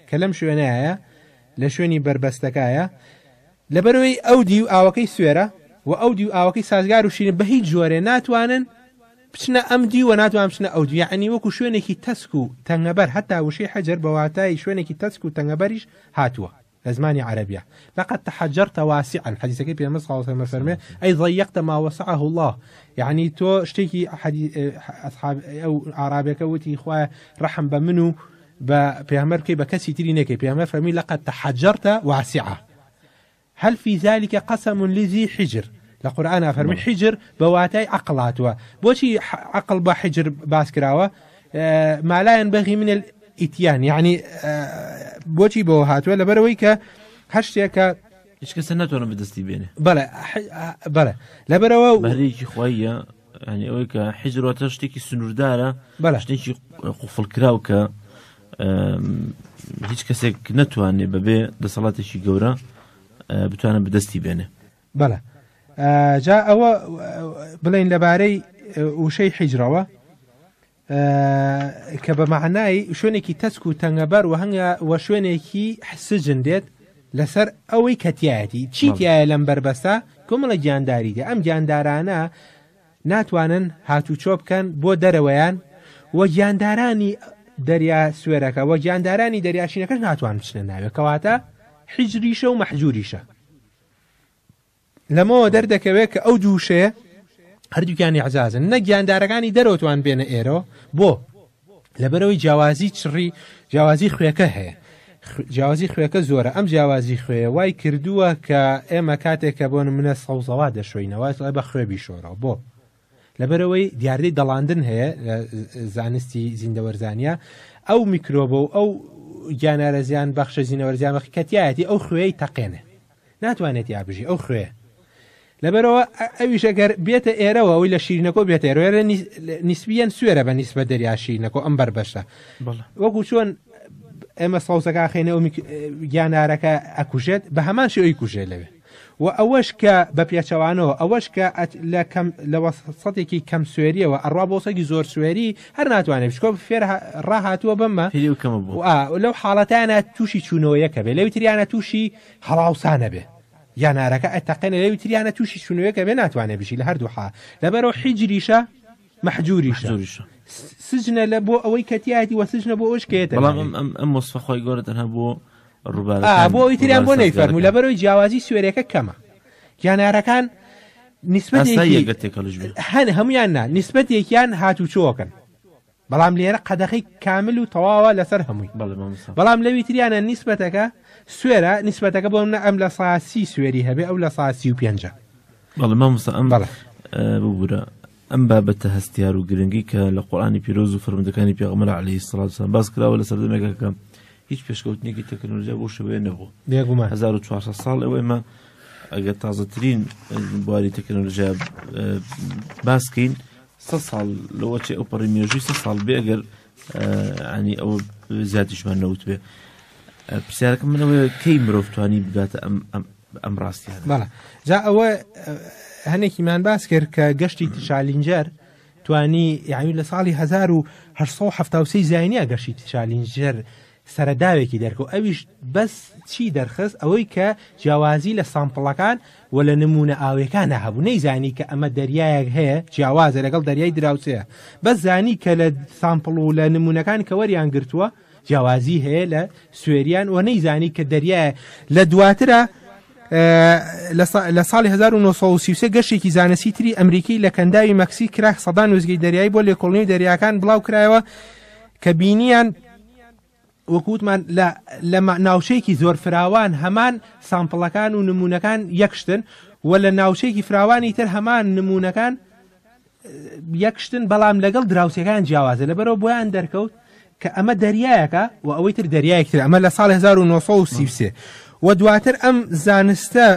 کە لەم شوێنەیە لە شوێنی بربەستەکایە لەبەرەوەی ئەو دی و ئاوەکەی سوێرە و ئەو دی و ئاوەکەی سازگار و شیرین بە هیچ جۆرێ ناتوانن بچنە ئەم دی و ناتوان بچنە ئەو دی یعنی وەکو شوێنێکی تەسک و تەنگەبەر هەتا وشەی حەجەر بە واتای شوێنێکی تەسک و تەنگەبەریش هاتووە لە زمانی عەرەبیە لقد تحجرت واسعا حديثك في النبي صلى الله عليه وسلم فرمي أي ضيقت ما وسعه الله يعني تو اشتكي أصحاب أو عربيك وتي إخوة رحم بمنو بيامر كي بكسي ترينك بيامر فرمي لقد تحجرت واسعة هل في ذلك قسم لذي حجر القرآن فرمي حجر بواتي عقلاتوا بوشي عقل بحجر باسكراوة ما لا ينبغي من الاتيان يعني بوشي بوهات ولا برويك هشتك ايش كسنته انا بدستي بينه بلا لا بروا بهريك خويا يعني اويك حجر وتشتكي سنورداره بلا شتيكي قفل كراوكا هیچ کەسێک نەتوانێ بەبێ دەسەڵاتێکی گەورە بتوانە بدەستی بێنێ بەڵێ جا ئەوە بڵێن لەبارەی وشەی حیجرەوە کە بە معنای شوێنێکی تەسک و تەنگەبەر و هەنگە و شوێنێکی سجن دێت لەسەر ئەوەی کەتیایەتی چی تایە لەم بربەستە کۆمەڵە گیانداری دێ ئەم گیاندارانە ناتوانن هاتوچۆ بکەن بۆ دەرەوەیان و گیاندارانی دەریا سوێرەکە و گیاندارانی دەریاشینەکەش ناتوان بچنە ناوێ کەواتە حیجریشە و مەحجوریشە لەمەوە دەردەکەوێت کە ئەو دووشەیە هەردووکیانی عزازن نە گیاندارەکانی دەرەوەتوان بێنە ئێرە بۆ لەبەرەوەی جیاوازی چڕی جیاوازی خوێەکە هەیە جیاوازی خوێەکە زۆرە ئەم جیاوازی خوێ وای کردووە کە ئێمە کاتێککە بۆ منە سەوزەوا دەشۆینەوە بە خوێ بیشۆرەوە بۆ لەبەرەوەی دیاردەی دەڵاندن هەیە لە زانستی زیندەوەرزانیە ئەو میکرۆبە و ئەو گیانارەزیان بەخشە زیینەوەرزیان کەتیایەتی ئەو خوێی تەقێنێ ناتوانێت یابژی ئەو خوێ لەبەرەوە ئەویش ئەگەر بێتە ئێرەوە ئەوی لە شیرینەکۆ بێتە ئێرە نیسبیان سوێرە بە نیسبە دەریاشینەکۆ ئەم بەربەشە وەکو چۆن ئێمە سەوزەکە خێنە و گیانارەکە ئەکوژێت بە هەمان شێوەی کوژێت لەوێ و ئەوەش کە بە پێچەوانەوە ئەوەش کە لە وەسەتێکی کەم سوێریەوە ئەڕوا بۆسەکی زۆر سوێری هەر ناتوانێت بچکۆ فێر ڕاهاتووە بەمە لەو حاڵەتانە تووشی چوونەوەیەکە بێ لەوی تریانە تووشی هەڵاوسانە بێ یانارەکە ئەتەقێنە لەوی تریانە تووشی چوونەوەیەکە بێ ناتوانێت بشی لە هەردوو حا لەبەرەوە حیجریشە مەحجوریشە سجنە لە بۆ ئەوەی کەتیایەتی وە سجنە بۆ ئەوش کێتە ئەم مۆسفە خۆی گۆرە تەنها بۆ بۆ ئەوی تریان بۆ نەیفەرموو لەبەرەوەی جیاوازی سوێرەکە کەمە گیانارەکان هەن هەمویان نا نیسبەتێکیان هاتوچۆکەن بەڵام لێرە قەدەخەی کامل و تەواوە لەسەر هەمووی بەڵام لەوی تریانە نیسبەتەکە سوێرە نیسبەتەکە بۆ منە ئەم لە ساسی سوێری هەبێ ئەو لە ساسی و پێنجە بەڵێ مامۆستا ئەم ببوورە ئەم بابەتە هەستیار و گرنگی کە لە قورئانی پیرۆز و فەرمودەکانی پێغەمبەر عەلەیهی سڵات وسەلام باس کراوە لە سەردەمێکە کە هیچ پێشکەوتنێکی تەکنۆلۆژیا بۆ شەوەیە نەبوو بێگومان 1400 ساڵ ئەوە ئێمە ئەگەر تازەترین بواری تەکنۆلۆژیا باسکەین 100 ساڵ لەوە چێ ئەو پەڕی مێژووی 100 ساڵ بێ ئەگەر ینی ئەوە زیاتیشمان نەوت بێ پرسیارەکەم منەوەی کەی مرۆڤ توانی بگاتە ئەم ڕاستیانە بەڵێ جا ئەوە هەنێکیمان باس کرد کە گەشتی شالینجەر توانی یعنی لە ساڵی 1970 زاینیا گەشتی شالینجەر سەرەداوێکی دەرکەوت ئەویش بەس چی دەرخست ئەوەی کە جیاوازی لە سامپڵەکان و لە نمونە ئاوەکان هەبوو نەیزانی کە ئەمە دەریایەک هەیە جیاوازە لەگەڵ دەریای دراوسەیە بەس زانی کە لە سامپڵ و لە نمونونەکان کە وەریان گرتووە جیاوازی هەیە لە سوێریان و نەیزانی کە دەریایە لە دواترە لە ساڵی 1930 گەشتێکی زانستی تری ئەمریکی لە کەنداوی مەکسیک کرا سەدان وزگەی دەریایی بۆ لێکۆڵینەوەی دەریاکان بڵاو کرایەوە کە بینیان وەکووتمان لە ناوچەیەکی زۆر فراوان هەمان سامپڵەکان و نمونونەکان یەکشتن و لە ناوچەیەکی فراوانی تر هەمان نمونونەکان یەکشتن بەڵام لەگەڵ دراوسەکان جیاوازە لەبەرەوە بۆیان دەرکەوت کە ئەمە دەریایەکە و ئەوەی تر دەریایەکتر ئەمە لە ساڵ 1930 و دواتر ئەم زانستە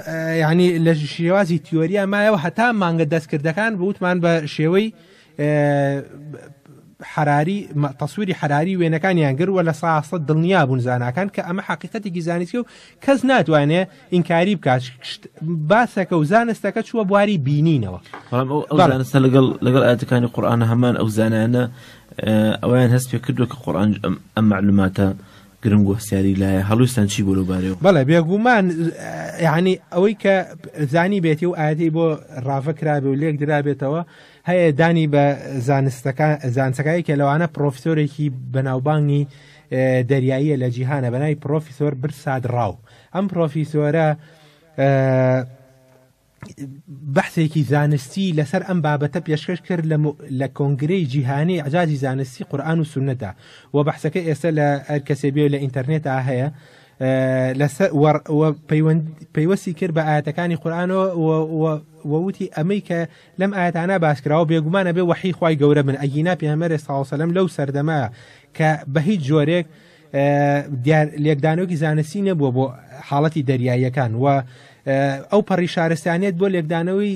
یعنی لە شێوازی تیۆریا مایەوە هەتا مانگە دەستکردەکان بوتمان بە شێوەی حراری تەسووری حراری وێنەکانیان گر و لە ساسە دڵنیا بوون زاناکان کە ئەمە حقیقەتێکی زانستی و کەس ناتوانێت ئینکاری بکات باسەکە و زانستەکە چووە بواری بینینەوە. ئەو زانستە لەگەڵ ئاەتەکانی قورئانە هەمان ئەو زانانە ئەویان هەست پێ کردووە کە قورئان ئەم معلوماتە گرنگ و هەستیاری لایە هەڵویستان چی بۆ لەبارەوە؟ بەڵێ بێگومان یعنی ئەوەی کە زانی بێتی و ئاەتی بۆ ڕافەکرابێ و لێک درابێتەوە هەیە دانی بە زانسەکانی کە لەوانە پرۆفیسۆرێکی بەناوبانگی دەریاییە لە جیهانە بەناوی پرۆفیسۆر برساد ڕاو. ئەم پرۆفیسۆرە بەحثێکی زانستی لەسەر ئەم بابەتە پێشکەش کرد لە کۆنگرەی جیهانی ئەجازی زانستی قورئان و سونەتە و بەحثەکە ئێستا لە هەر کەسێ بێ لە ئینتەرنێتە هەیە پەیوەستی کرد بە ئاەتەکانی قورئانەوە ووتی ئەمەی کە لەم ئاەتانە باسکراوە بێگومانە بێ وحی خوای گەورە من ئەگینا پێغەمبەر صلی الله علیه و سلم لەو سەردەمایە کە بە هیچ جۆرێک لێکدانەوەکی زانستی نەبووە بۆ حاڵەتی دەریاییەکان و ئەو پەڕی شارستانیت بۆ لێکدانەوەی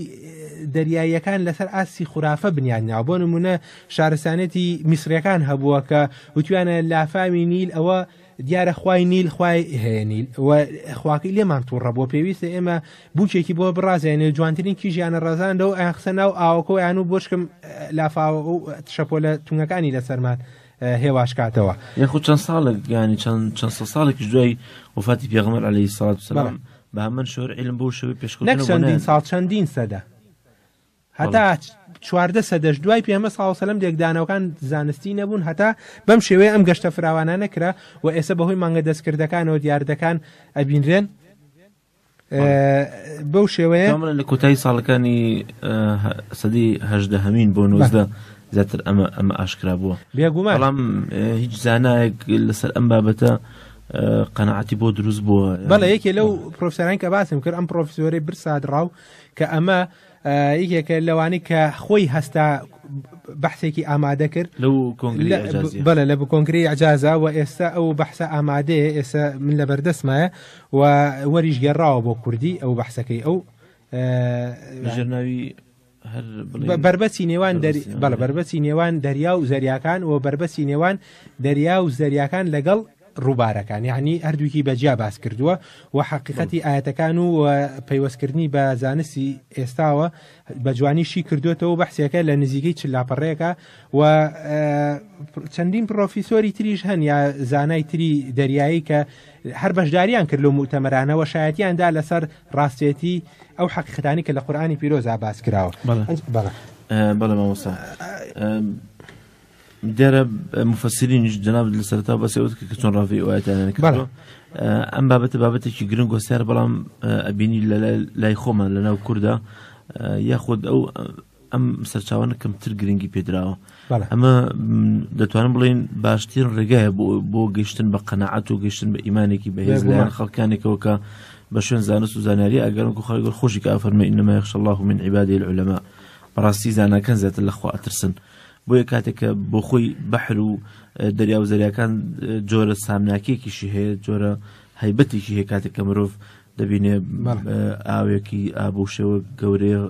دەریاییەکان لەسەر ئاسی خوراافە بنیادناوە. بۆ نمونە شارستانێتی میسریەکان هەبووە کە وتوانە لافاوی نیل ئەوە دیارە خوای نیل خوای هەیە نیل و خواکەی لێمان تووڕە بۆ پێویستە ئێمە بووکێکی بۆ بڕازێنێ جوانترین کیژیانە ڕزاندە و ئاخسە ناو ئاوەکە یان و بۆشکم لافاوە و شەپۆلە تونگەکانی لەسەرمان هێواشکاتەوە. یاخود چەند ساڵێک ینی چەند ساڵێکی دوای وفاتی پێغەمبەر عەلەیهی سەڵات وسەلام بە هەمان شێوە عیلم بۆ شێوەی پێشکەوتنەوە نەک چەندین ساڵ چەندین سەدە هەتا 14 سەدەش دوای پێغەمبەر صلی الله علیه و سلم لێکدانەوەکان زانستی نەبوون هەتا بەم شێوەیە ئەم گەشتە فراوانە نەکرا و ئێستا بەهۆی مانگە دەستکردەکانەوە دیاردەکان ئەبینرێن بەو شێوەیە لە کۆتایی ساڵەکانی سەدی هەژدەهەمین بۆ 19 زیاتر ئەمە ئاشکرا بووە. بێگومان بەڵام هیچ زانایەک لەسەر ئەم بابەتە قەناعەتی بۆ دروست بووە. بەڵێ یەکێ لەو پرۆفسەرانی کە باسم کرد ئەم پرۆفسۆرەی برساد ڕاو کە ئەمە یەکێکە لەوانی کە خۆی هەستا بەحثێکی ئامادە کرد لەو کۆنگری ئەجازیە. بەڵێ لە کۆنگری ئەجازە و ئێستا ئەو بەحسە ئامادەیە ئێستا من لە بەردەستمایە و وەریش گەڕاوە بۆ کوردی ئەو بەحسەکەی ئەو ژێرناوی بربەسی نێوان بربەسی نێوان دەریا و زەریاکان و بربەسی نێوان دەریا و زەریاکان لەگەڵ ڕووبارەکان یعنی هەردووکی بەجیا باس کردووە و حقیقەتی ئاەتەکان و پەیوەستکردنی بە زانستی ئێستاوە بە جوانیشی کردوێتەوە بەحسێکە لە نزیکەی چلاپەڕێکە و چەندین پرۆفیسۆری تریش هەن یا زانای تری دەریایی کە هەر بەشداریان کرد لە موتەمەرانەوە شایەتیاندا لەسەر ڕاستێتی ئەو حقیقەتانی کە لە قورئانی پیرۆزا باس کراوە. بەڵێ مامۆستا دیارە مفەسرینیش جەناب لەسەرتا بەسەوت کە چۆن ڕاوی ئەوایەتیان کردووە ئەم بابەتێکی گرنگ و سیار بەڵام ئەبینی لای خۆمان لەناو کووردا یاخود ئەم سەرچاوانە کەمتر گرنگی پێدراوە. ئەمە دەتوانم بڵێن باشترین ڕێگایە بۆ گەیشتن بە قەناعەت و گەیشتن بە ئیمانێکی بەهێز لەلایەن خەڵکانێکەوە کە بە شوێن زانست و زانیاری ئەگەرم خۆی خۆشی کە ئەفەرمێ ئینەما یەخشە الله من عیبادی العولەما بەڕاستی زاناکان زیاتر لەخوا ئەترسن. بۆیە کاتێککە بۆ خۆی بەحر و دەریا و زەریاکان جۆرە سامناکێکیشی هەیە جۆرە هەیبەتێکی هەیە کاتێک کە مرۆڤ دەبینێ ئاوێکی ئابوو شێوە گەورەیە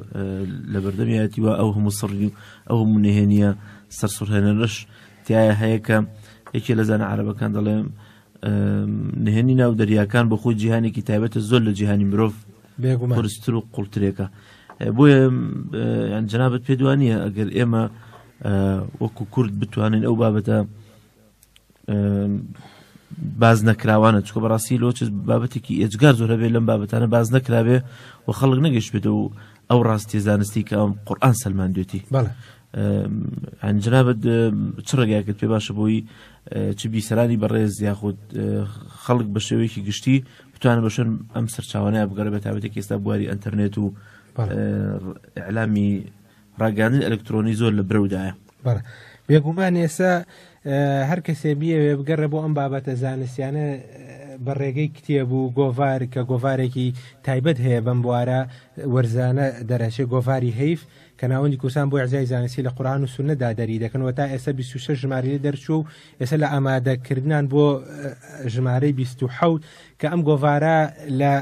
لە بەردەمیەتیوە ئەو هەموو سڕی و ئەو هەموو نهێنیە سەرسوڕهێنەرش تایە هەیە کە یەکێ لە زانە عەرەبەکان دەڵێم نهێنی ناو دەریاکان بە خۆی جیهانێکی تایبەتە زۆر لە جیهانی مرۆڤ قورستر و قوڵترێکە. بۆیە جەنابەت پێ دوانیە ئەگەر ئێمە وەکو کورد بتوانین ئەو بابەتە باز نەکراوانە چکە بەڕاستی لۆ بابەتێکی ئێجگار زۆر هەبێت لەم بابەتانە باز نەکرابێ و خەڵک نەگەشت بێت و ئەو ڕاستی زانستی کە ئەم قورئان سەلماندوێتی. جەنابەت چ ڕێگایەکەت پێ باشە بۆی چ بیسەرانی بەڕێز یاخود خەڵک بە شێوەیەکی گشتی بتوانە بە شوێن ئەم سەرچاوانەیە بگەڕێ بە تایبەتێکی ئێستا بواری ئەنتەرنێت و ئیعلامی ڕاگەاندنی ئەلکترۆنی زۆر لە برەودایە. بێگومان ئێستا هەر کەسێ بیەوێ بگەڕێ بۆ ئەم بابەتە زانستیانە بەڕێگەی کتێب و گۆڤار کە گۆڤارێکی تایبەت هەیە بەم بوارە وەرزانە دەرەچێ گۆڤاری هەیف کە ناوەندی کوردستان بۆ عزای زانستی لە قورئان و سونەتدا دەری دەکەنەوە تا ئێستا 26 ژمارە دەرچوو و ئێستا لە ئامادەکردنان بۆ ژمارەی 27 کە ئەم گۆڤارە لە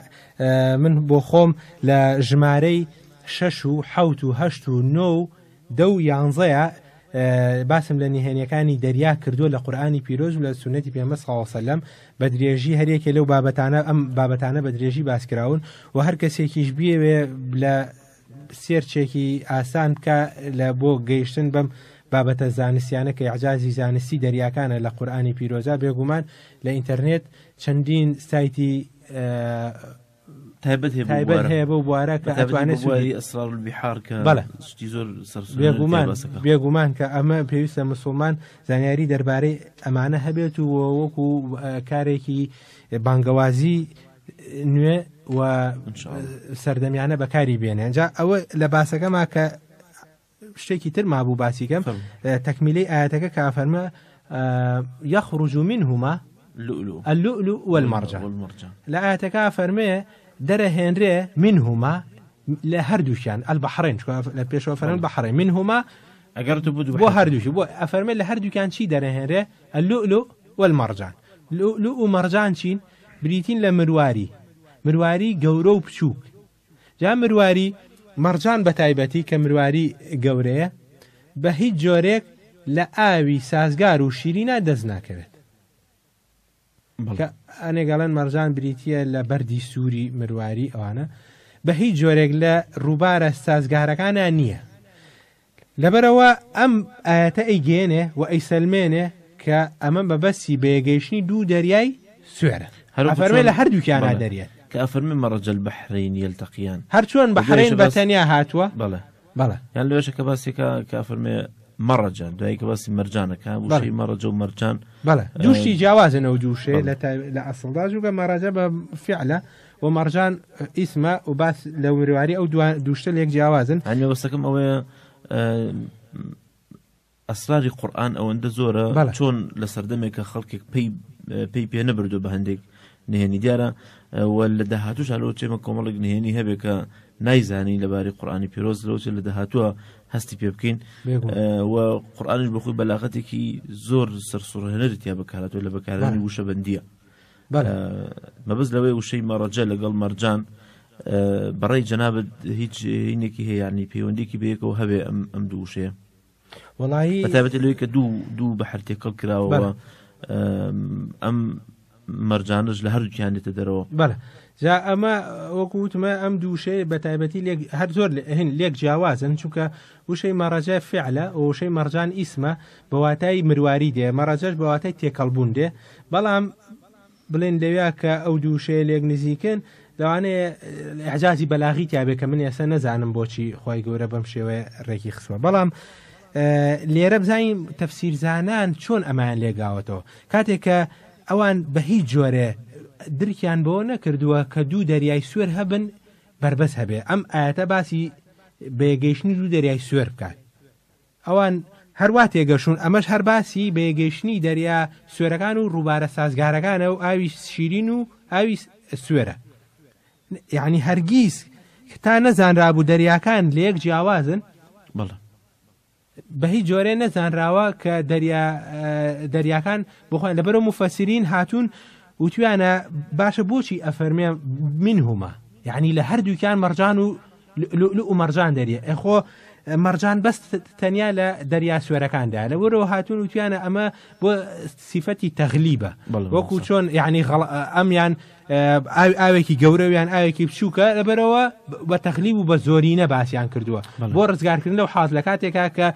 من بۆ خۆم لە ژمارەی 6 و 7 و 8 و 9 10 و 11 باسم لە نهێنیەکانی دەریا کردووە لە قورئانی پیرۆز و لە سونەتی پێغەمبەر صلی الله علیه و سلم بە درێژی هەرێکێ لەو بابەتانە ئەم بابەتانە بە درێژی باسکراون و هەر کەسێکیش بیەوێ لە سێرچێکی ئاسان بکە لە بۆ گەیشتن بەم بابەتە زانستیانە کە ئیعجازی زانستی دەریاکانە لە قورئانی پیرۆزە بێگومان لە ئینتەرنێت چەندین سایتی تایبەت هەیە بۆ بوارە کە ئەتوانێت ئەسرار البحار کە شتی زۆر بێگومان کە ئەمە پێویستە مسلمان زانیاری دەربارەی ئەمانە هەبێت و وەکو کارێکی بانگەوازی نوێ و سەردەمیانە بەکاری بێنێ. جا ئەوە لە باسەکەما کە شتێکی تر مابوو باسیکەم تەکمیلەی ئاەتەکە کە فەرمە یەخڕج منهما اللؤلؤ والمرجان لە ئاەتەکە فەرمێ دەرەهێنرێ منهما لە هەردووشیان البحرین لە پێشەوە فەرمێ بەحرین منهما ئەگەر تو بۆ هەردووشی بۆ ئەفەرمێ لە هەردووکیان چی دەرەهێنرێ اللؤلؤ والمرجان. لؤلؤ و مەرجان چین؟ بریتین لە مرواری گەورە و بچووک. جا مرواری مەرجان بە تایبەتی کە مرواری گەورەیە بە هیچ جۆرێک لە ئاوی سازگار و شیرینە دەست ناکەوێت. کە ئەنێگەڵەن مەرجان بریتیە لە بەردی سووری مرواری ئەوانە بە هیچ جۆرێک لە ڕووبارە سازگارەکانە نییە. لەبەرەوە ئەم ئاەتە ئەیگێنێ و ئەیسەلمێنێ کە ئەمە بەبەستی بەیەگەیشتنی دوو دەریای سوێرە ئەفەرمێ لە هەردووکیانە دەریێت کە ئەفەرمێ مەرەج البحرین یلتەقیان هەرچۆن بەحرین بەتەنیا هاتووە بەڵێ یان لەوێشە کە باسێکە کە ئەفەرمێ مەرەجە دوایی کە باسی مەرجانەکە وشەی مەرەجە و مەرجان بەڵێ دووشتی جیاوازن ئەو دووشێ لە ئەسڵدا جوگە مەرەجە بە فعلە و مەرجان ئیسمە و باس لە مرواری ئەو دووشتە لێک جیاوازن. هەنێ وەستەکەم ئەوەیە ئەسراری قورئان ئەوەندە زۆرە چۆن لە سەردەمێکە خەڵکێک پێی پێ نەبردو بە هەندێک نهێنی دیارە و لە داهاتوش هەلەوە چێمە کۆمەڵێک نهێنی هەبێ کە نایزانی لەبارەی قورئانی پیرۆز لەوچ لە داهاتووە هەستی پێ بکەین و قورئانیش بەخۆی بەلاغەتێکی زۆر سەرسوڕهێنەری تیا بەکارهاتوە لە بەکارهێنانی وشە بەندیە. مەبەست لەوەی وشەی مەرەجە لەگەڵ مەرجان بەڕێی جەنابەت هیچ هینێکی هەیە یعنی پەیوەندێکی بەیەکەوە هەبێ ئەم دوو وشەیە وەڵایی بەتایبەتی لەوەی کە دوو بەحر تێکەڵ کراوەوە ئەم مەرجانش لە هەردووکیان دێتە دەرەوە. بەڵێ جا ئەمە وەکو وتمە ئەم دووشەیە بەتایبەتی هەر زۆر هێن لێک جیاوازن چونکە وشەی مەرەجە فعلە و وشەی مەرجان ئیسمە بە واتای مرواری دێ مەرەجەش بە واتای تێکەڵبوون دێ. بەڵام بڵێن لەوێ کە ئەو دووشەیە لێک نزیکن لەوانەیە ئیعجازی بەلاغی تیابێ کە من ئێستا نەزانم بۆچی خۆی گەورە بەم شێوەیە ڕێکی خستووە. بەڵام لێرە بزانین تەفسیرزانان چۆن ئەمان لێگاوەتەوە کاتێک کە ئەوان بە هیچ جۆرە درکیان بۆ نەکردووە کە دوو دەریای سوێر هەبن بربەس هەبێ ئەم ئاەتە باسی بەیەگەیشتنی دوو دەریای سوێر بکات. ئەوان هەروە تێگەشون ئەمەش هەر باسی بەیەگەیشتنی دەریا سوێرەکان و ڕووبارە سازگارەکانە و ئاوی شیرین و ئاوی سوێرە. یعنی هەرگیز تا نەزانرابوو دەریاکان لە یەک جیاوازن بە هیچ جۆرە نەزانراوە کە دەریاکان بخۆن لەبەرەوە مفەسرین هاتوون وتویانە باشە بۆچی ئەفەرمێ منهما یعنی لە هەردووکیان مەرجان و لؤلؤ و مەرجان دەریە ئەخۆ مەرجان بەس تەنیا لە دەریا سوێرەکاندا لەبەرەوە هاتوون وتویانە ئەمە بۆ سیفەتی تەغلیبە وەکو چۆن یعنی ئەمیان ئاوێکی گەورەویان ئاوێکی بچووکە لەبەرەوە بە تەغلیب و بە زۆرینە باسییان کردووە بۆ ڕزگارکردن لەو حاز لە کاتێکا کە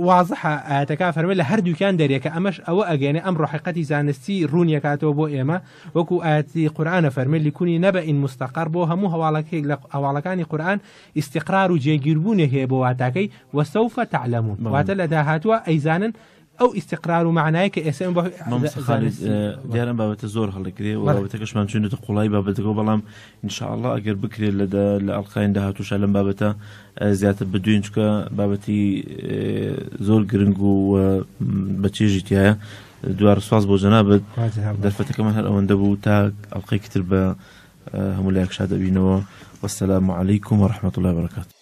واضحە ئاەتەکە فەرمێ لە هەردووکیان دەرێکە ئەمەش ئەوە ئەگەنێ ئەم ڕحقەتی زانستی ڕوونیەکاتەوە بۆ ئێمە وەکو ئاەتی قورئانە فەرمێ لیکونی نەبەئین مستەقەر بۆ هەموو هەواڵەکەیەک لە هەواڵەکانی قورئان ئیستیقرار و جێگیربوونێک هەیە بۆ واتاکەی وەسەوفە تعلەمون واتە لە داهاتووە ئەیزانن ئەو ئیستیقرار و معنای کە ئێستا دیارم بابەتە زۆر هەڵەکرێ و بابەتەکەشمان چونێتە قوڵای بابەتەکە بەڵام ئینشاءالله ئەگەر بکرێت لە ئەڵقاین داهاتووشە لەم بابەتە زیاتر بدوین چکە بابەتی زۆر گرنگ و بەچێژی تایە دوار سواز بۆ جەنابەت واجه دەرفەتەکەمان هەر ئەوەندە بوو تا ئەڵقەی کتر بە هەموو لایەک شادەبینەوە. والسلام عليكم ورحمة الله وبركاته.